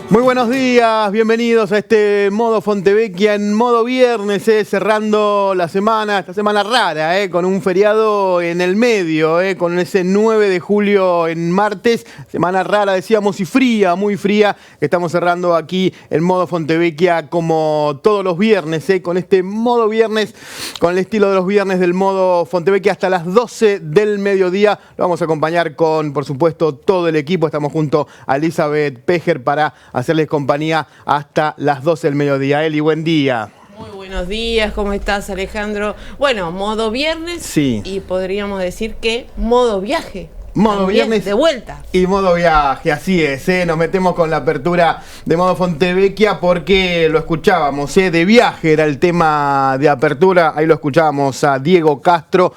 Muy buenos días, bienvenidos a este Modo Fontevecchia en modo viernes, cerrando la semana, esta semana rara, con un feriado en el medio, con ese 9 de julio en martes, semana rara decíamos y fría, muy fría, estamos cerrando aquí en Modo Fontevecchia como todos los viernes, con este modo viernes, con el estilo de los viernes del Modo Fontevecchia hasta las 12 del mediodía, lo vamos a acompañar con, por supuesto, todo el equipo, estamos junto a Elizabeth Pejer para hacerles compañía hasta las 12 del mediodía. Eli, buen día. Muy buenos días, ¿cómo estás, Alejandro? Bueno, modo viernes, sí. Y podríamos decir que modo viaje. Modo también, viernes de vuelta. Y modo viaje, así es, nos metemos con la apertura de Modo Fontevecchia porque lo escuchábamos, de viaje era el tema de apertura, ahí lo escuchábamos a Diego Castro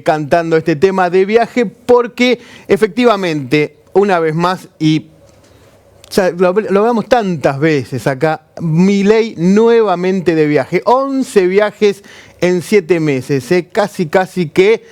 cantando este tema de viaje porque efectivamente, una vez más y ya lo vemos tantas veces acá, Milei nuevamente de viaje, 11 viajes en 7 meses, casi que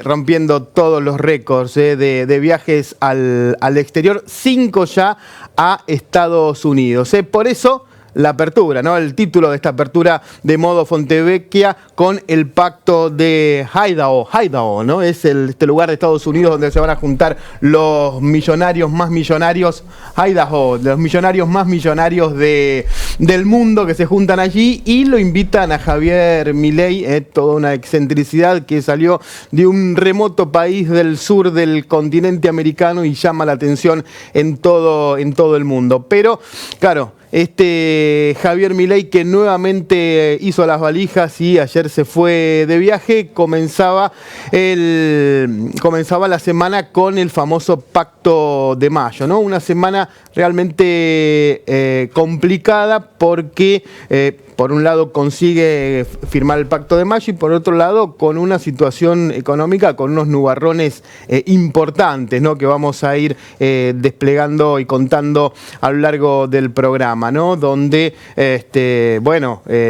rompiendo todos los récords de viajes al exterior, 5 ya a Estados Unidos. Por eso la apertura, ¿no? El título de esta apertura de Modo Fontevecchia con el pacto de Idaho, ¿no? Es este lugar de Estados Unidos donde se van a juntar los millonarios más millonarios, Idaho, los millonarios más millonarios del mundo que se juntan allí y lo invitan a Javier Milei, toda una excentricidad que salió de un remoto país del sur del continente americano y llama la atención en todo el mundo. Pero, claro, Javier Milei que nuevamente hizo las valijas y ayer se fue de viaje, comenzaba la semana con el famoso Pacto de Mayo, ¿no? Una semana realmente complicada porque por un lado consigue firmar el Pacto de Mayo y por otro lado con una situación económica, con unos nubarrones importantes, ¿no? Que vamos a ir desplegando y contando a lo largo del programa, ¿no? Donde,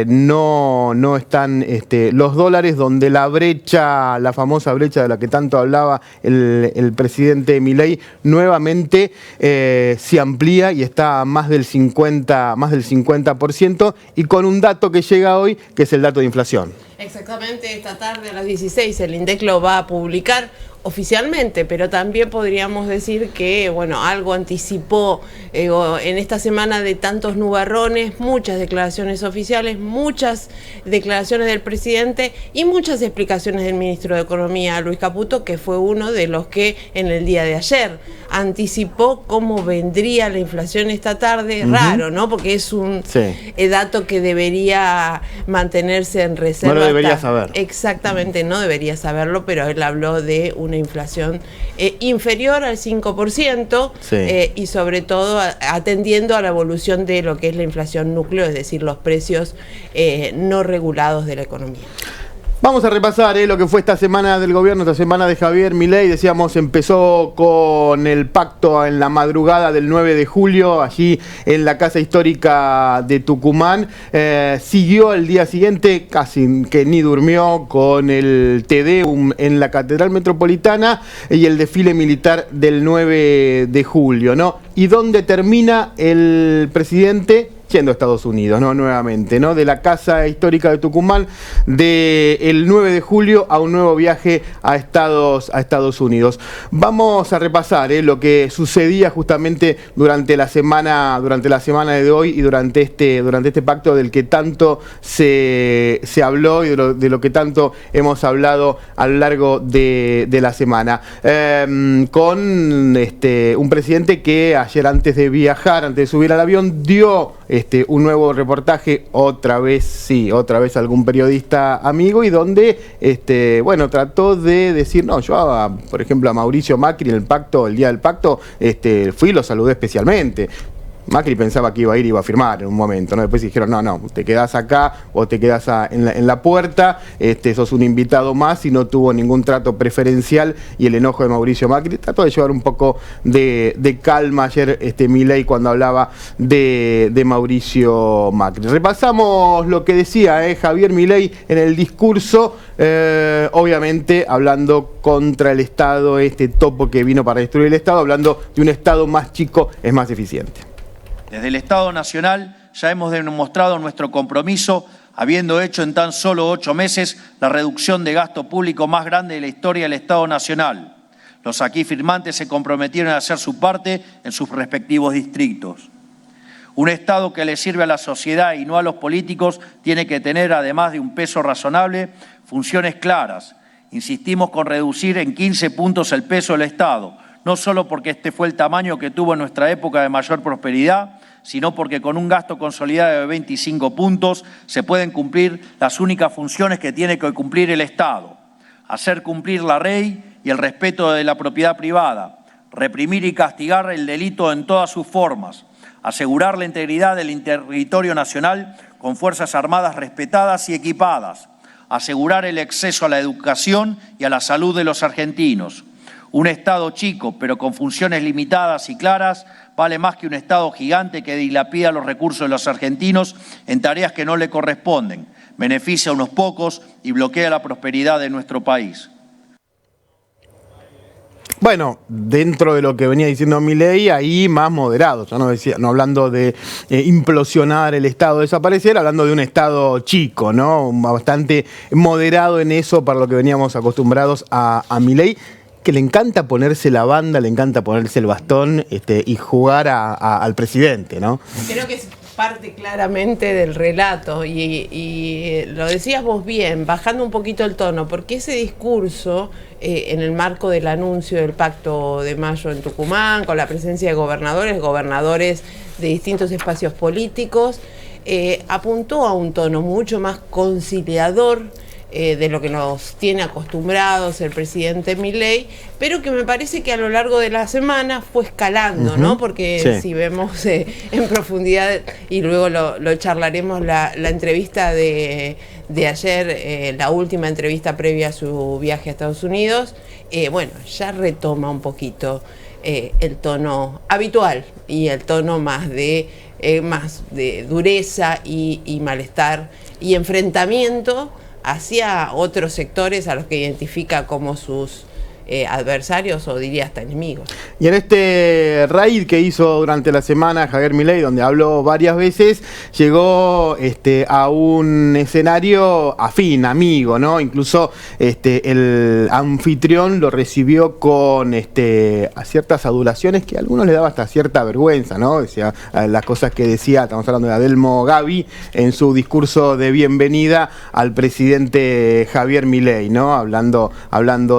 no están los dólares, donde la brecha, la famosa brecha de la que tanto hablaba el presidente Milei, nuevamente se amplía y está a más del 50% y con un dato que llega hoy, que es el dato de inflación. Exactamente, esta tarde a las 16 el INDEC lo va a publicar oficialmente, pero también podríamos decir que, bueno, algo anticipó en esta semana de tantos nubarrones, muchas declaraciones oficiales, muchas declaraciones del presidente y muchas explicaciones del ministro de Economía, Luis Caputo, que fue uno de los que en el día de ayer anticipó cómo vendría la inflación esta tarde. Raro, ¿no? Porque es un dato que debería mantenerse en reserva. No lo debería saber. Exactamente, no debería saberlo, pero él habló de una inflación inferior al 5% y sobre todo atendiendo a la evolución de lo que es la inflación núcleo, es decir, los precios no regulados de la economía. Vamos a repasar lo que fue esta semana del gobierno, esta semana de Javier Milei. Decíamos, empezó con el pacto en la madrugada del 9 de julio, allí en la Casa Histórica de Tucumán. Siguió el día siguiente, casi que ni durmió, con el Te Deum en la Catedral Metropolitana y el desfile militar del 9 de julio, ¿no? ¿Y dónde termina el presidente? Yendo a Estados Unidos, ¿no? Nuevamente, ¿no? De la Casa Histórica de Tucumán, del 9 de julio a un nuevo viaje a Estados Unidos. Vamos a repasar lo que sucedía justamente durante la semana de hoy y durante este pacto del que tanto se habló y de lo que tanto hemos hablado a lo largo de la semana. Con un presidente que ayer antes de subir al avión, dio un nuevo reportaje, otra vez algún periodista amigo, y donde trató de decir, no, yo por ejemplo a Mauricio Macri en el día del pacto, fui y lo saludé especialmente. Macri pensaba que iba a firmar en un momento, ¿no? Después dijeron, no, te quedás acá o te quedás en la puerta, sos un invitado más, y no tuvo ningún trato preferencial, y el enojo de Mauricio Macri trató de llevar un poco de calma ayer Milei cuando hablaba de Mauricio Macri. Repasamos lo que decía Javier Milei en el discurso, obviamente hablando contra el Estado, topo que vino para destruir el Estado, hablando de un Estado más chico es más eficiente. Desde el Estado Nacional ya hemos demostrado nuestro compromiso, habiendo hecho en tan solo 8 meses la reducción de gasto público más grande de la historia del Estado Nacional. Los aquí firmantes se comprometieron a hacer su parte en sus respectivos distritos. Un Estado que le sirve a la sociedad y no a los políticos tiene que tener, además de un peso razonable, funciones claras. Insistimos con reducir en 15 puntos el peso del Estado, no solo porque este fue el tamaño que tuvo en nuestra época de mayor prosperidad, sino porque con un gasto consolidado de 25 puntos se pueden cumplir las únicas funciones que tiene que cumplir el Estado: hacer cumplir la ley y el respeto de la propiedad privada, reprimir y castigar el delito en todas sus formas, asegurar la integridad del territorio nacional con fuerzas armadas respetadas y equipadas, asegurar el acceso a la educación y a la salud de los argentinos. Un Estado chico, pero con funciones limitadas y claras, vale más que un Estado gigante que dilapida los recursos de los argentinos en tareas que no le corresponden, beneficia a unos pocos y bloquea la prosperidad de nuestro país. Bueno, dentro de lo que venía diciendo Milei, ahí más moderado, ya no hablando de implosionar el Estado, desaparecer, hablando de un Estado chico, ¿no? Bastante moderado en eso para lo que veníamos acostumbrados a Milei, que le encanta ponerse la banda, le encanta ponerse el bastón y jugar al presidente, ¿no? Creo que es parte claramente del relato y lo decías vos bien, bajando un poquito el tono, porque ese discurso en el marco del anuncio del Pacto de Mayo en Tucumán, con la presencia de gobernadores de distintos espacios políticos, apuntó a un tono mucho más conciliador de lo que nos tiene acostumbrados el presidente Milei, pero que me parece que a lo largo de la semana fue escalando, ¿no? Porque sí, si vemos en profundidad, y luego lo charlaremos, la entrevista de ayer, la última entrevista previa a su viaje a Estados Unidos, bueno, ya retoma un poquito el tono habitual y el tono más de dureza y malestar y enfrentamiento hacia otros sectores a los que identifica como sus adversarios o diría hasta enemigos. Y en este raid que hizo durante la semana Javier Milei, donde habló varias veces, llegó a un escenario afín, amigo, ¿no? Incluso el anfitrión lo recibió con a ciertas adulaciones que a algunos le daba hasta cierta vergüenza, ¿no? Decía las cosas que decía, estamos hablando de Adelmo Gavi, en su discurso de bienvenida al presidente Javier Milei, ¿no? Hablando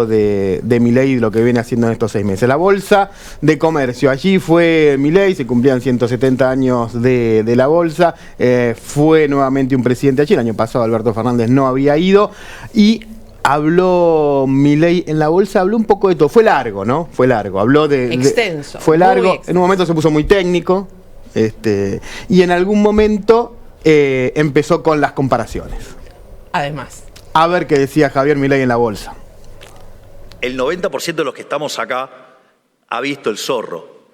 de Milei y lo que viene haciendo en estos 6 meses. La Bolsa de Comercio, allí fue Milei, se cumplían 170 años de la Bolsa, fue nuevamente un presidente allí, el año pasado Alberto Fernández no había ido, y habló Milei en la Bolsa, habló un poco de todo, fue largo, ¿no? Fue largo, habló extenso. Fue largo, en un momento se puso muy técnico, y en algún momento empezó con las comparaciones. Además. A ver qué decía Javier Milei en la Bolsa. El 90% de los que estamos acá ha visto El Zorro.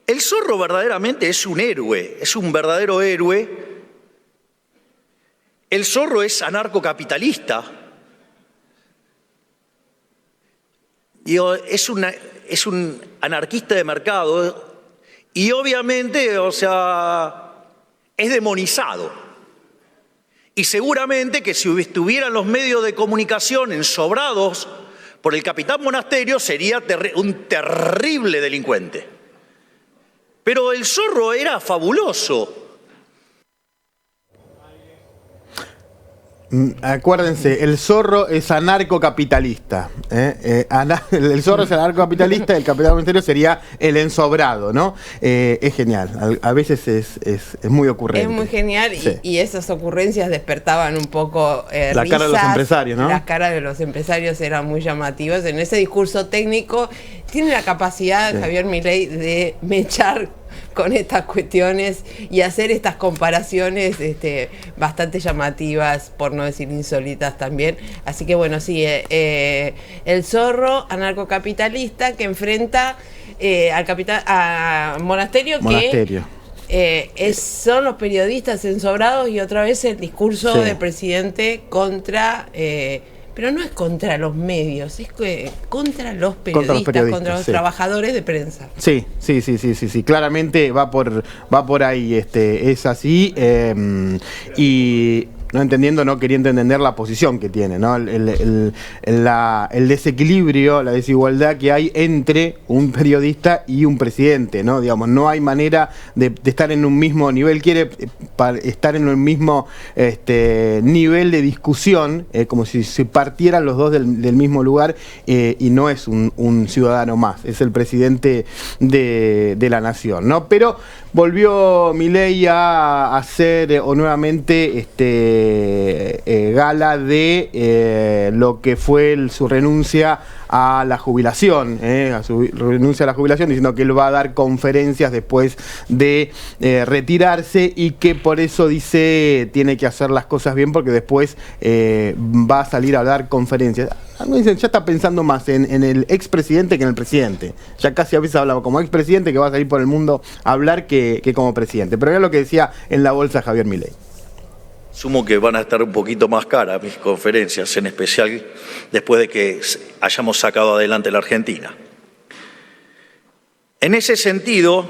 El Zorro verdaderamente es un héroe, es un verdadero héroe. El Zorro es anarcocapitalista. Es un anarquista de mercado y obviamente, es demonizado. Y seguramente que si estuvieran los medios de comunicación ensobrados por el capitán Monasterio, sería un terrible delincuente. Pero el Zorro era fabuloso. Acuérdense, el Zorro es anarcocapitalista. El Zorro es anarcocapitalista, el capitán Monasterio sería el ensobrado, ¿no? Es genial, a veces es muy ocurrente. Es muy genial, sí. y esas ocurrencias despertaban un poco la cara de los empresarios, ¿no? Las caras de los empresarios eran muy llamativas. En ese discurso técnico tiene la capacidad, sí, Javier Milei, de mechar con estas cuestiones y hacer estas comparaciones bastante llamativas, por no decir insólitas también. Así que bueno, sí, el Zorro anarcocapitalista que enfrenta a Monasterio, que son los periodistas ensobrados, y otra vez el discurso, sí, del presidente contra pero no es contra los medios, es contra los periodistas, contra los trabajadores de prensa. Sí, claramente va por ahí, es así, y no entendiendo, no queriendo entender la posición que tiene, ¿no? El desequilibrio, la desigualdad que hay entre un periodista y un presidente, ¿no? Digamos, no hay manera de estar en un mismo nivel, quiere estar en un mismo nivel de discusión, como si se partieran los dos del mismo lugar, y no es un ciudadano más, es el presidente de la nación, ¿no? Pero volvió Milei a hacer nuevamente gala de lo que fue su renuncia a la jubilación, diciendo que él va a dar conferencias después de retirarse y que por eso dice tiene que hacer las cosas bien porque después va a salir a dar conferencias. Dicen, ya está pensando más en el expresidente que en el presidente. Ya casi a veces hablaba como expresidente que va a salir por el mundo a hablar que como presidente. Pero era lo que decía en la bolsa Javier Milei. Sumo que van a estar un poquito más caras mis conferencias, en especial después de que hayamos sacado adelante la Argentina. En ese sentido,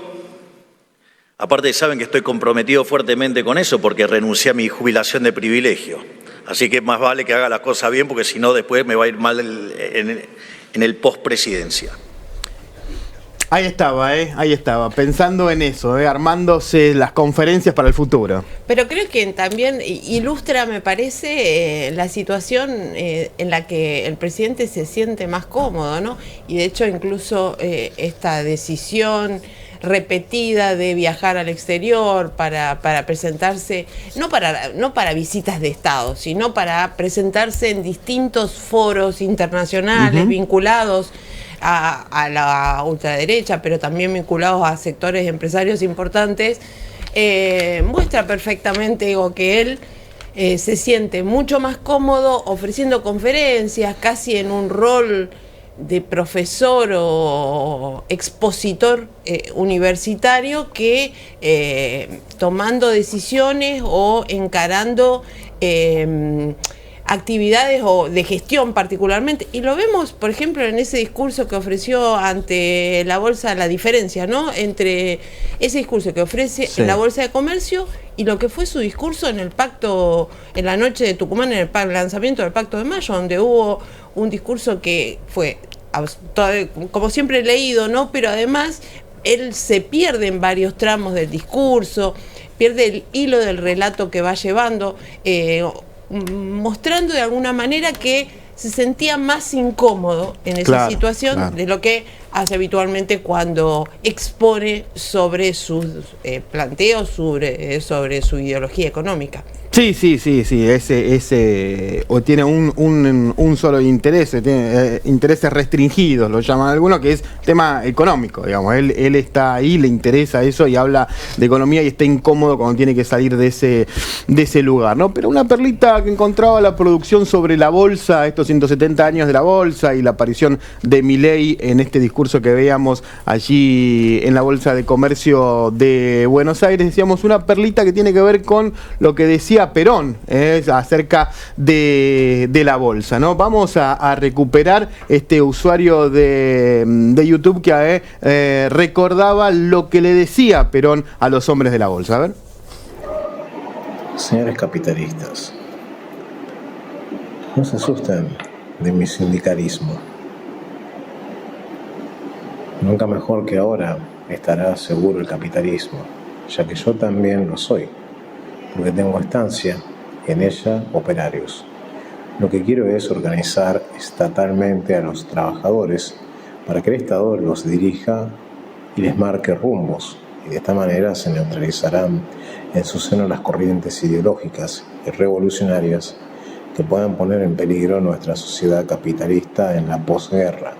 aparte saben que estoy comprometido fuertemente con eso porque renuncié a mi jubilación de privilegio. Así que más vale que haga las cosas bien porque si no después me va a ir mal en el post-presidencia. Ahí estaba, pensando en eso, armándose las conferencias para el futuro. Pero creo que también ilustra, me parece, la situación en la que el presidente se siente más cómodo, ¿no? Y de hecho incluso esta decisión repetida de viajar al exterior para presentarse, no para visitas de Estado, sino para presentarse en distintos foros internacionales vinculados a la ultraderecha, pero también vinculados a sectores empresarios importantes, muestra perfectamente que él se siente mucho más cómodo ofreciendo conferencias, casi en un rol de profesor o expositor universitario que tomando decisiones o encarando actividades o de gestión particularmente, y lo vemos por ejemplo en ese discurso que ofreció ante la Bolsa, la diferencia, ¿no?, entre ese discurso que ofrece en la Bolsa de Comercio y lo que fue su discurso en el pacto, en la noche de Tucumán, en el lanzamiento del Pacto de Mayo, donde hubo un discurso que fue, como siempre he leído, ¿no?, pero además él se pierde en varios tramos del discurso, pierde el hilo del relato que va llevando, mostrando de alguna manera que se sentía más incómodo en esa situación de lo que hace habitualmente cuando expone sobre sus planteos, sobre su ideología económica. Sí, o tiene un solo interés, tiene intereses restringidos, lo llaman algunos, que es tema económico, digamos. Él está ahí, le interesa eso y habla de economía y está incómodo cuando tiene que salir de ese lugar, ¿no? Pero una perlita que encontraba la producción sobre la bolsa, estos 170 años de la bolsa y la aparición de Milei en este discurso que veíamos allí en la Bolsa de Comercio de Buenos Aires, decíamos una perlita que tiene que ver con lo que decía Perón acerca de la bolsa, ¿no? Vamos a recuperar este usuario de YouTube que recordaba lo que le decía Perón a los hombres de la bolsa. A ver. Señores capitalistas, no se asusten de mi sindicalismo. Nunca mejor que ahora estará seguro el capitalismo, ya que yo también lo soy, porque tengo estancia y en ella operarios. Lo que quiero es organizar estatalmente a los trabajadores para que el Estado los dirija y les marque rumbos, y de esta manera se neutralizarán en su seno las corrientes ideológicas y revolucionarias que puedan poner en peligro nuestra sociedad capitalista en la posguerra.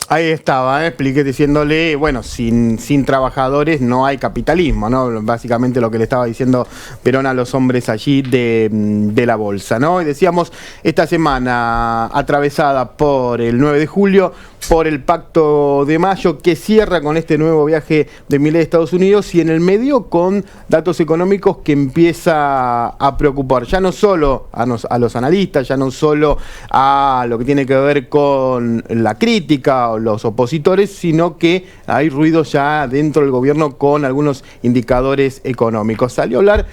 Ahí estaba, expliqué diciéndole, bueno, sin trabajadores no hay capitalismo, ¿no? Básicamente lo que le estaba diciendo Perón a los hombres allí de la bolsa, ¿no? Y decíamos, esta semana atravesada por el 9 de julio, por el Pacto de Mayo, que cierra con este nuevo viaje de Milei a Estados Unidos y en el medio con datos económicos que empieza a preocupar, ya no solo a los analistas, ya no solo a lo que tiene que ver con la crítica o los opositores, sino que hay ruido ya dentro del gobierno con algunos indicadores económicos. Salió a hablar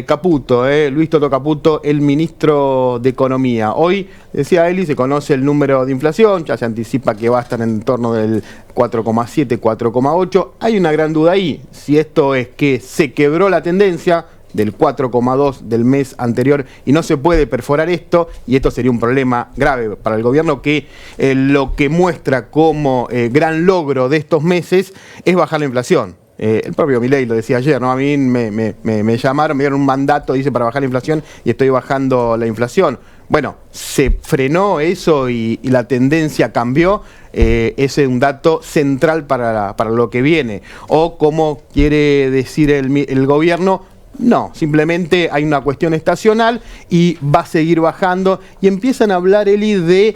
Caputo, Luis Toto Caputo, el ministro de Economía. Hoy, decía Eli, se conoce el número de inflación, ya se anticipa que va a estar en torno del 4,7, 4,8. Hay una gran duda ahí, si esto es que se quebró la tendencia del 4,2 del mes anterior y no se puede perforar esto, y esto sería un problema grave para el gobierno, que lo que muestra como gran logro de estos meses es bajar la inflación. El propio Milei lo decía ayer, ¿no? A mí me llamaron, me dieron un mandato, dice, para bajar la inflación, y estoy bajando la inflación. Bueno, se frenó eso y la tendencia cambió. Ese es un dato central para lo que viene. O como quiere decir el gobierno, no, simplemente hay una cuestión estacional y va a seguir bajando. Y empiezan a hablar, Eli, de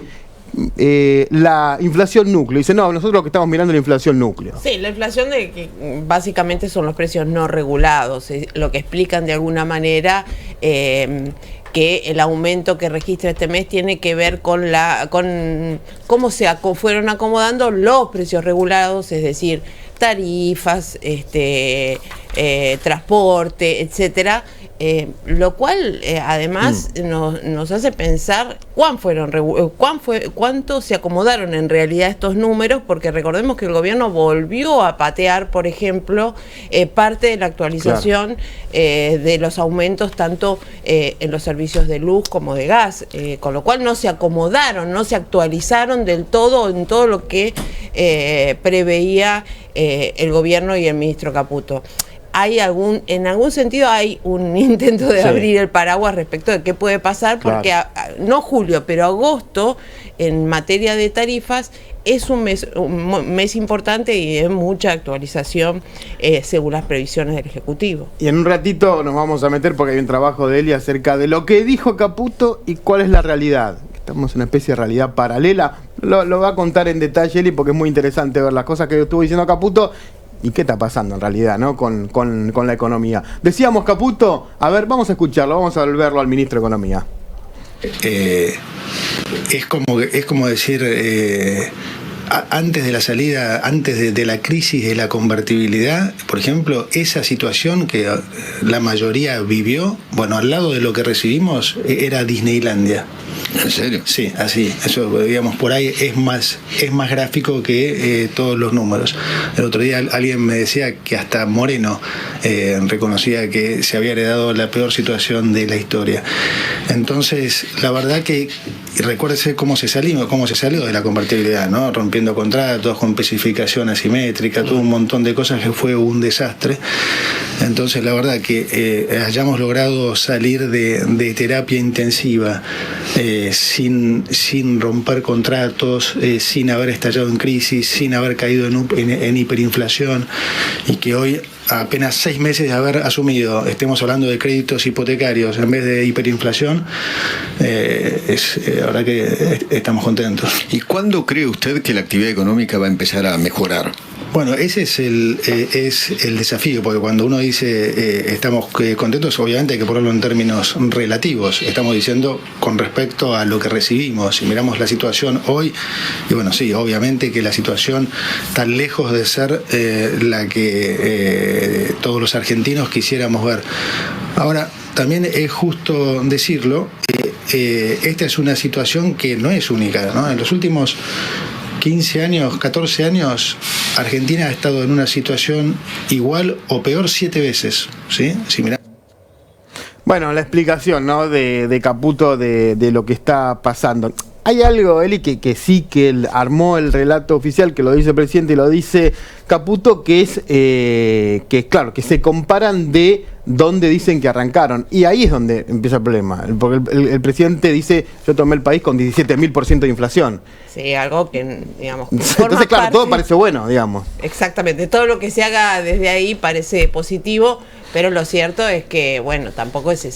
la inflación núcleo. Dice, no, nosotros lo que estamos mirando es la inflación núcleo. Sí, la inflación que básicamente son los precios no regulados, lo que explican de alguna manera que el aumento que registra este mes tiene que ver con cómo se fueron acomodando los precios regulados, es decir, tarifas, transporte, etcétera. Lo cual además nos hace pensar cuánto se acomodaron en realidad estos números, porque recordemos que el gobierno volvió a patear, por ejemplo, parte de la actualización de los aumentos tanto en los servicios de luz como de gas, con lo cual no se acomodaron, no se actualizaron del todo en todo lo que preveía el gobierno y el ministro Caputo. En algún sentido hay un intento de abrir el paraguas respecto de qué puede pasar, porque no julio, pero agosto, en materia de tarifas, es un mes importante y de mucha actualización según las previsiones del Ejecutivo. Y en un ratito nos vamos a meter, porque hay un trabajo de Eli acerca de lo que dijo Caputo y cuál es la realidad. Estamos en una especie de realidad paralela. Lo va a contar en detalle Eli, porque es muy interesante ver las cosas que estuvo diciendo Caputo y qué está pasando en realidad, ¿no? con la economía. Decíamos, Caputo, a ver, vamos a escucharlo, vamos a volverlo al ministro de Economía. Es como decir, antes de la salida, antes de la crisis de la convertibilidad, por ejemplo, esa situación que la mayoría vivió, bueno, al lado de lo que recibimos, era Disneylandia. ¿En serio? Sí, así. Eso, digamos, por ahí es más gráfico que todos los números. El otro día alguien me decía que hasta Moreno reconocía que se había heredado la peor situación de la historia. Entonces, la verdad que, recuérdese cómo se salió de la convertibilidad, ¿no? Rompiendo contratos, con especificación asimétrica, todo un montón de cosas que fue un desastre. Entonces, la verdad que hayamos logrado salir de terapia intensiva sin romper contratos, sin haber estallado en crisis, sin haber caído en hiperinflación, y que hoy, a apenas 6 meses de haber asumido, estemos hablando de créditos hipotecarios en vez de hiperinflación, la verdad que estamos contentos. ¿Y cuándo cree usted que la actividad económica va a empezar a mejorar? Bueno, ese es el desafío, porque cuando uno dice estamos contentos, obviamente hay que ponerlo en términos relativos. Estamos diciendo con respecto a lo que recibimos. Si miramos la situación hoy, y bueno, sí, obviamente que la situación está lejos de ser la que todos los argentinos quisiéramos ver. Ahora, también es justo decirlo, esta es una situación que no es única, ¿no? En los últimos 15 años, 14 años, Argentina ha estado en una situación igual o peor 7 veces, ¿sí? Si mirá. Bueno, la explicación, ¿no? de Caputo de lo que está pasando. Hay algo, Eli, que sí, que él armó el relato oficial, que lo dice el presidente y lo dice Caputo, que es claro, que se comparan de dónde dicen que arrancaron. Y ahí es donde empieza el problema. Porque el presidente dice, yo tomé el país con 17.000% de inflación. Sí, algo que, digamos... Entonces, claro, todo parece bueno, digamos. Exactamente, todo lo que se haga desde ahí parece positivo, Pero lo cierto es que, bueno, tampoco ese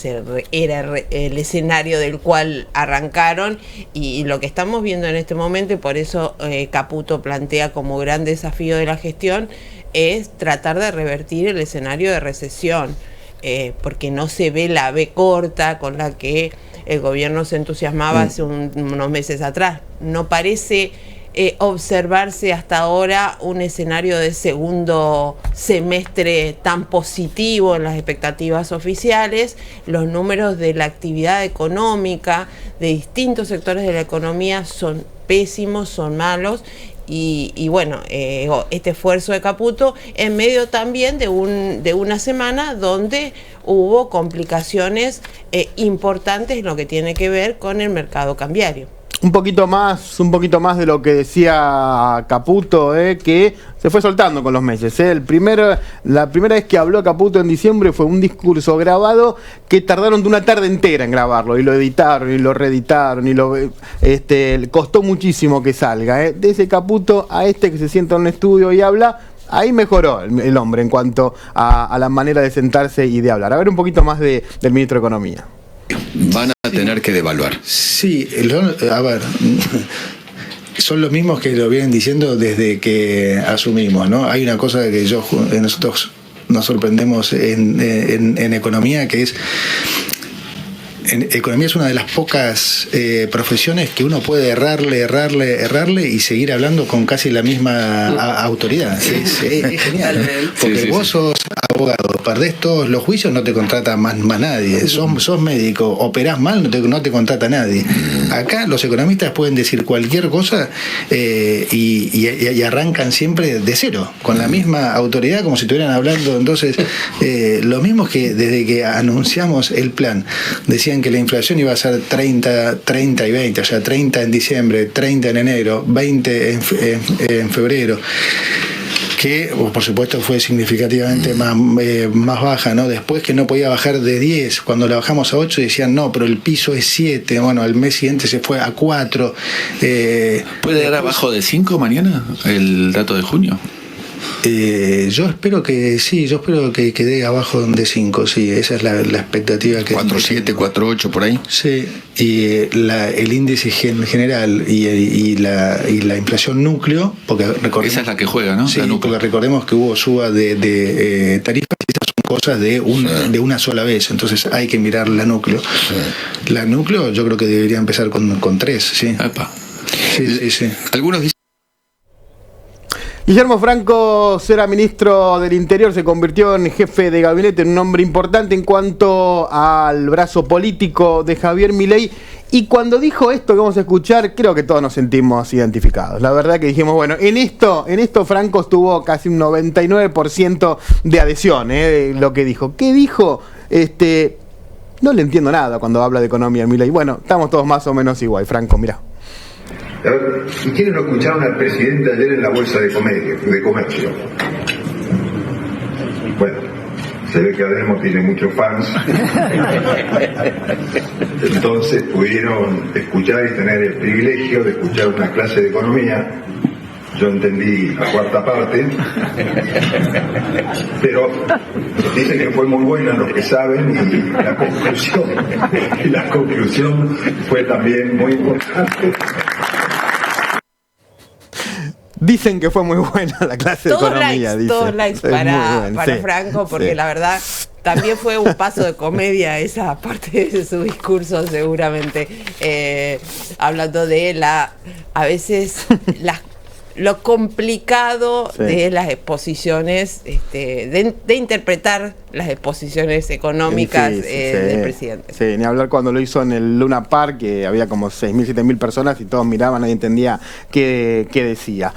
era el escenario del cual arrancaron, y lo que estamos viendo en este momento, y por eso Caputo plantea como gran desafío de la gestión, es tratar de revertir el escenario de recesión, porque no se ve la V corta con la que el gobierno se entusiasmaba hace unos meses atrás. No parece observarse hasta ahora un escenario de segundo semestre tan positivo en las expectativas oficiales. Los números de la actividad económica de distintos sectores de la economía son pésimos, son malos. Y bueno, este esfuerzo de Caputo en medio también de una semana donde hubo complicaciones importantes en lo que tiene que ver con el mercado cambiario. Un poquito más de lo que decía Caputo, que se fue soltando con los meses. La primera vez que habló Caputo en diciembre fue un discurso grabado que tardaron de una tarde entera en grabarlo, y lo editaron y lo reeditaron, y costó muchísimo que salga. De ese Caputo a este que se sienta en un estudio y habla, ahí mejoró el hombre en cuanto a la manera de sentarse y de hablar. A ver un poquito más del ministro de Economía. Van a tener que devaluar. Sí, a ver, son los mismos que lo vienen diciendo desde que asumimos, ¿no? Hay una cosa que nosotros nos sorprendemos en economía, que es... Economía es una de las pocas profesiones que uno puede errarle y seguir hablando con casi la misma autoridad. Es genial. Porque vos sos abogado, perdés todos los juicios, no te contrata más nadie. Sos médico, operás mal, no te contrata nadie. Acá los economistas pueden decir cualquier cosa y arrancan siempre de cero, con la misma autoridad, como si estuvieran hablando. Entonces, lo mismo que desde que anunciamos el plan, decían que la inflación iba a ser 30 y 20, o sea, 30 en diciembre, 30 en enero, 20 en febrero, que por supuesto fue significativamente más baja, ¿no? Después, que no podía bajar de 10, cuando la bajamos a 8 decían no, pero el piso es 7, bueno, al mes siguiente se fue a 4. ¿Puede dar abajo de 5 mañana el dato de junio? Yo espero que sí, que dé abajo de 5, sí, esa es la expectativa que 4.7, 4.8 por ahí. Sí, y el índice general y la inflación núcleo, porque recordemos, esa es la que juega, ¿no? Sí, porque recordemos que hubo suba de tarifas, y estas son cosas de una sola vez, entonces hay que mirar la núcleo. Sí. La núcleo yo creo que debería empezar con 3, sí. Epa. Sí. Algunos dicen... Guillermo Franco será ministro del Interior, se convirtió en jefe de gabinete, en un hombre importante en cuanto al brazo político de Javier Milei. Y cuando dijo esto que vamos a escuchar, creo que todos nos sentimos identificados. La verdad que dijimos, bueno, en esto Franco estuvo casi un 99% de adhesión, lo que dijo. ¿Qué dijo? No le entiendo nada cuando habla de economía Milei. Bueno, estamos todos más o menos igual. Franco, mirá. A ver, si quieren, lo escucharon al presidente ayer en la Bolsa de Comercio. Bueno, se ve que Ademo tiene muchos fans. Entonces pudieron escuchar y tener el privilegio de escuchar una clase de economía. Yo entendí la cuarta parte, pero dicen que fue muy buena, los que saben, y la conclusión fue también muy importante. Dicen que fue muy buena la clase de economía. Todos likes para Franco, porque sí, la verdad también fue un paso de comedia esa parte de su discurso, seguramente, hablando de a veces lo complicado de las exposiciones, de interpretar las exposiciones económicas del presidente. Sí, ni hablar cuando lo hizo en el Luna Park, que había como 6.000, 7.000 personas y todos miraban, nadie entendía qué decía.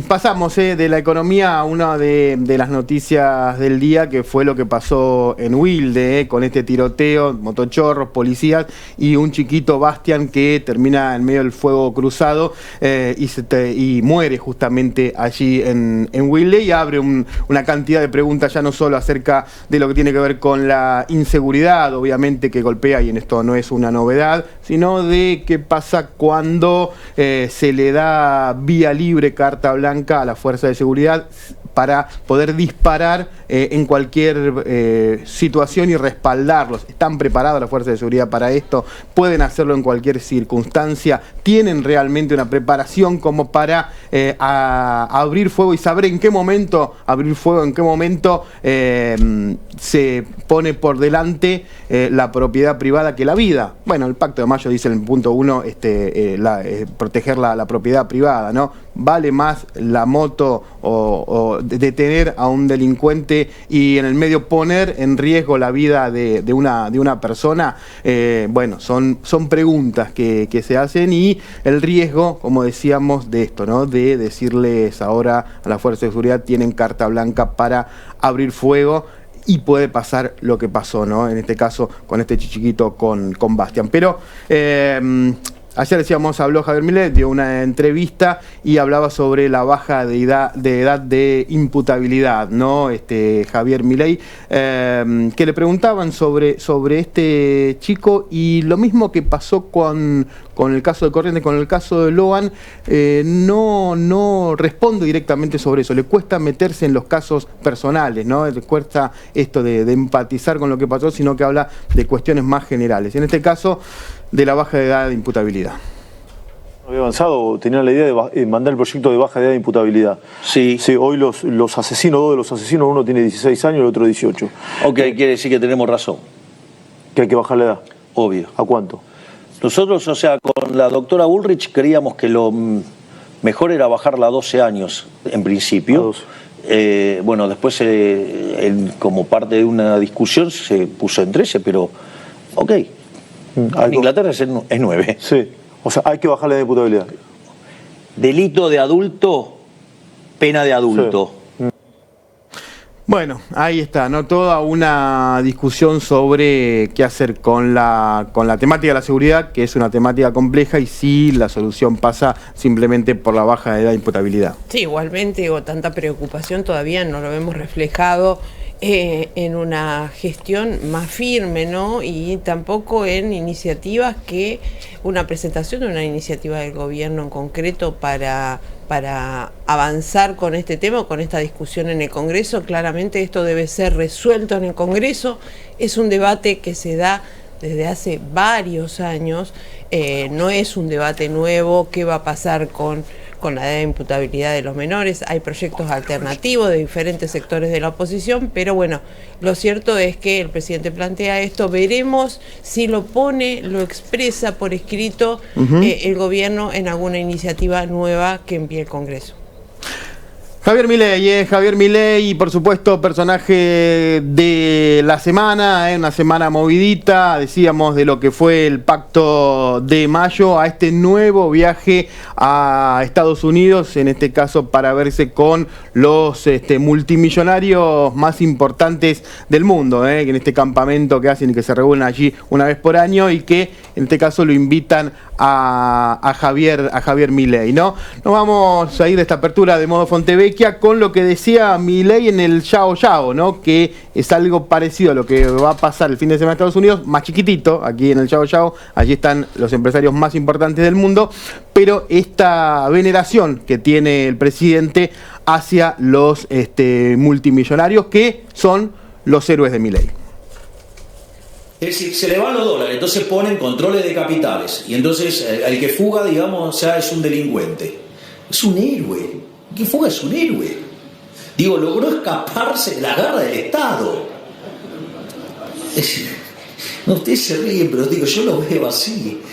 Pasamos de la economía a una de las noticias del día, que fue lo que pasó en Wilde, con este tiroteo, motochorros, policías y un chiquito, Bastian, que termina en medio del fuego cruzado y muere justamente allí en Wilde, y abre una cantidad de preguntas ya no solo acerca de lo que tiene que ver con la inseguridad, obviamente, que golpea, y en esto no es una novedad, sino de qué pasa cuando se le da vía libre, carta blanca a la fuerza de seguridad para poder disparar en cualquier situación y respaldarlos. ¿Están preparadas las fuerzas de seguridad para esto? ¿Pueden hacerlo en cualquier circunstancia? ¿Tienen realmente una preparación como para abrir fuego y saber en qué momento abrir fuego, en qué momento se pone por delante la propiedad privada que la vida? Bueno, el Pacto de Mayo dice en el punto 1 proteger la propiedad privada, ¿no? Vale más la moto o detener a un delincuente y en el medio poner en riesgo la vida de una persona. Bueno, son preguntas que se hacen, y el riesgo, como decíamos, de esto, ¿no? De decirles ahora a las fuerzas de seguridad tienen carta blanca para abrir fuego. Y puede pasar lo que pasó, ¿no? En este caso, con este chiquito, con Bastián. Pero ayer decíamos, habló Javier Milei, dio una entrevista y hablaba sobre la baja de edad de imputabilidad, ¿no? Javier Milei, que le preguntaban sobre este chico, y lo mismo que pasó con el caso de Corrientes, con el caso de Loan, no responde directamente sobre eso. Le cuesta meterse en los casos personales, ¿no? Le cuesta esto de empatizar con lo que pasó, sino que habla de cuestiones más generales. En este caso, de la baja de edad de imputabilidad. ¿Había avanzado? ¿Tenía la idea de mandar el proyecto de baja de edad de imputabilidad? Sí. Sí, hoy los asesinos, dos de los asesinos, uno tiene 16 años y el otro 18. Ok, quiere decir que tenemos razón. ¿Que hay que bajar la edad? Obvio. ¿A cuánto? Nosotros, o sea, con la doctora Bullrich creíamos que lo mejor era bajarla a 12 años, en principio. A 12. Bueno, después, como parte de una discusión, se puso en 13, pero ok. En Inglaterra es 9. Sí, o sea, hay que bajar la edad de imputabilidad. Delito de adulto, pena de adulto. Sí. Bueno, ahí está, ¿no? Toda una discusión sobre qué hacer con la temática de la seguridad, que es una temática compleja, y si la solución pasa simplemente por la baja de edad de imputabilidad. Sí, igualmente, tanta preocupación todavía no lo hemos reflejado en una gestión más firme, ¿no? Y tampoco en iniciativas una presentación de una iniciativa del gobierno en concreto para avanzar con este tema, con esta discusión en el Congreso. Claramente esto debe ser resuelto en el Congreso. Es un debate que se da desde hace varios años, no es un debate nuevo. ¿Qué va a pasar con la edad de imputabilidad de los menores? Hay proyectos alternativos de diferentes sectores de la oposición, pero bueno, lo cierto es que el presidente plantea esto. Veremos si lo expresa por escrito el gobierno en alguna iniciativa nueva que envíe el Congreso. Javier Milei, y por supuesto personaje de la semana, una semana movidita, decíamos, de lo que fue el Pacto de Mayo a este nuevo viaje a Estados Unidos, en este caso para verse con los multimillonarios más importantes del mundo, que en este campamento que hacen y que se reúnen allí una vez por año, y que en este caso lo invitan a Javier Milei, ¿no? Nos vamos a ir de esta apertura de Modo Fontevecchia con lo que decía Milei en el Yao Yao, ¿no? Que es algo parecido a lo que va a pasar el fin de semana en Estados Unidos, más chiquitito, aquí en el Yao Yao. Allí están los empresarios más importantes del mundo, pero esta veneración que tiene el presidente hacia los multimillonarios, que son los héroes de Milei. Es decir, se le van los dólares, entonces ponen controles de capitales. Y entonces el que fuga, digamos, ya es un delincuente. Es un héroe. El que fuga es un héroe. Digo, logró escaparse de la garra del Estado. No, ustedes se ríen, pero digo, yo lo veo así.